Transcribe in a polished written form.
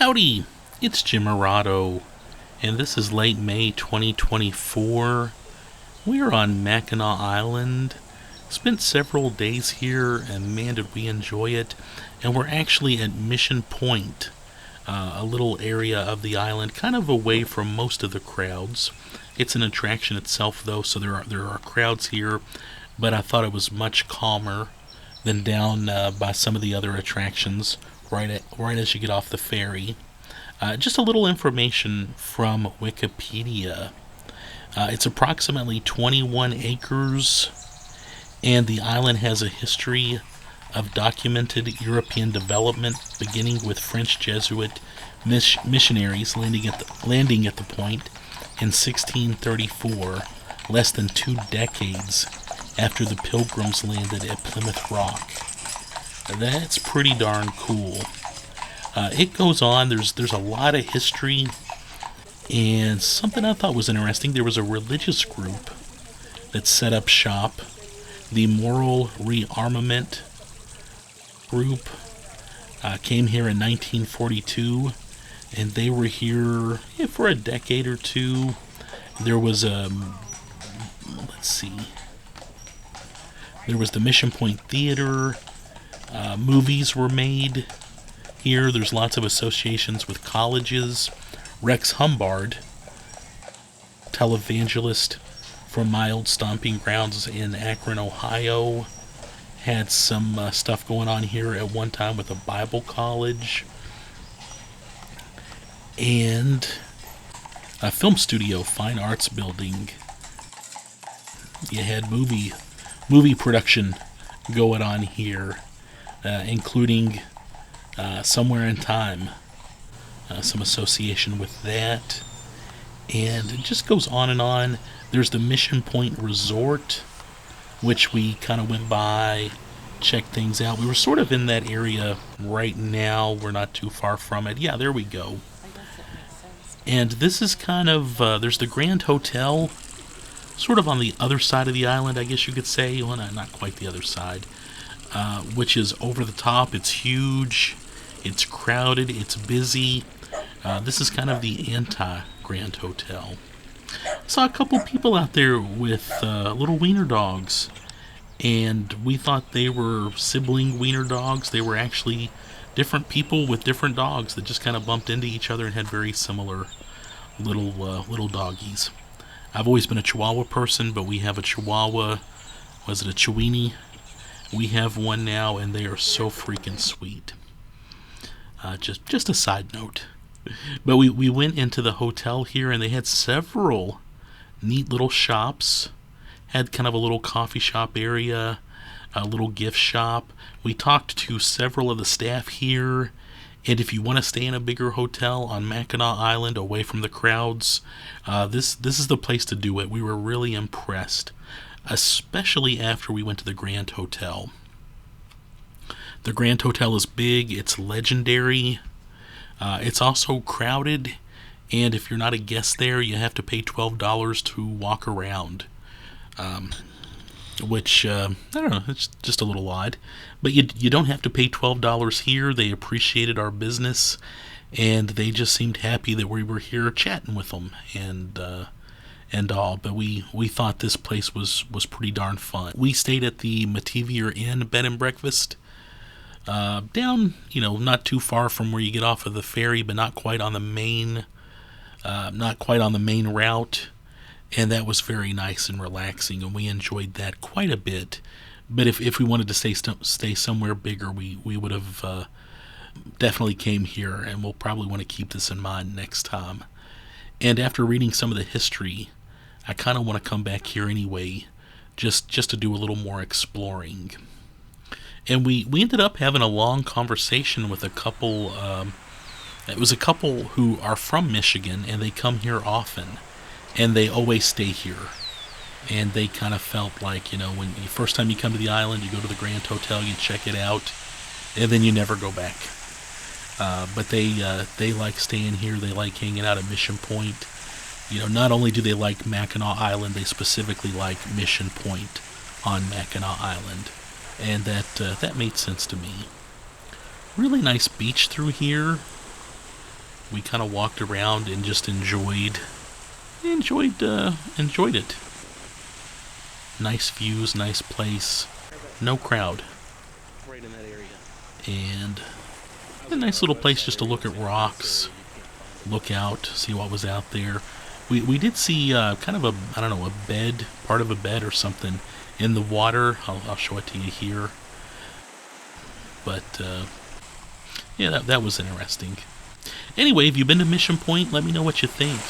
Howdy, it's Jim Morado, and this is late May 2024. We are on Mackinac Island. Spent several days here, and man, did we enjoy it. And we're actually at Mission Point, a little area of the island, kind of away from most of the crowds. It's an attraction itself, though, so there are crowds here, but I thought it was much calmer than down by some of the other attractions right as you get off the ferry. Just a little information from Wikipedia. It's approximately 21 acres, and the island has a history of documented European development, beginning with French Jesuit missionaries landing at the point in 1634, less than 2 decades after the Pilgrims landed at Plymouth Rock. That's pretty darn cool. It goes on. There's a lot of history, and something I thought was interesting. There was a religious group that set up shop, the Moral Rearmament Group. Came here in 1942, and they were here for a decade or two. There was let's see. There was the Mission Point Theater. Movies were made here. There's lots of associations with colleges. Rex Humbard, televangelist from my old stomping grounds in Akron, Ohio, had some stuff going on here at one time with a Bible college. And a film studio, fine arts building. You had movie production going on here, including Somewhere in Time, some association with that, and it just goes on and on. There's the Mission Point Resort, which we kind of went by, checked things out. We were sort of in that area right now. We're not too far from it. Yeah, there we go. And this is kind of, there's the Grand Hotel, sort of on the other side of the island, I guess you could say. Well, not quite the other side, which is over the top. It's huge. It's crowded. It's busy. This is kind of the anti-Grand Hotel. Saw a couple people out there with little wiener dogs, and we thought they were sibling wiener dogs. They were actually different people with different dogs that just kind of bumped into each other and had very similar little doggies. I've always been a Chihuahua person, but we have a Chihuahua. Was it a Chiweenie? We have one now, and they are so freaking sweet. Just a side note. But we went into the hotel here, and they had several neat little shops. Had kind of a little coffee shop area, a little gift shop. We talked to several of the staff here, and if you want to stay in a bigger hotel on Mackinac Island away from the crowds, this is the place to do it. We were really impressed, especially after we went to the Grand Hotel. The Grand Hotel is big. It's legendary. It's also crowded, and if you're not a guest there, you have to pay $12 to walk around, which, I don't know, it's just a little odd. But you don't have to pay $12 here. They appreciated our business, and they just seemed happy that we were here chatting with them and all. But we thought this place was pretty darn fun. We stayed at the Mativier Inn Bed and Breakfast, down, not too far from where you get off of the ferry, but not quite on the main route. And that was very nice and relaxing, and we enjoyed that quite a bit. But if we wanted to stay somewhere bigger, we would have definitely came here, and we'll probably want to keep this in mind next time. And after reading some of the history, I kind of want to come back here anyway, just to do a little more exploring. And we ended up having a long conversation with a couple. It was a couple who are from Michigan, and they come here often, and they always stay here. And they kind of felt like, when the first time you come to the island, you go to the Grand Hotel, you check it out, and then you never go back. But they like staying here. They like hanging out at Mission Point. Not only do they like Mackinac Island, they specifically like Mission Point on Mackinac Island. And that made sense to me. Really nice beach through here. we kind of walked around and just enjoyed it. Nice views, nice place, no crowd, and a nice little place just to look at rocks, look out, see what was out there. We did see kind of I don't know, a bed, part of a bed or something in the water. I'll show it to you here. But yeah, that was interesting. Anyway, if you've been to Mission Point, let me know what you think.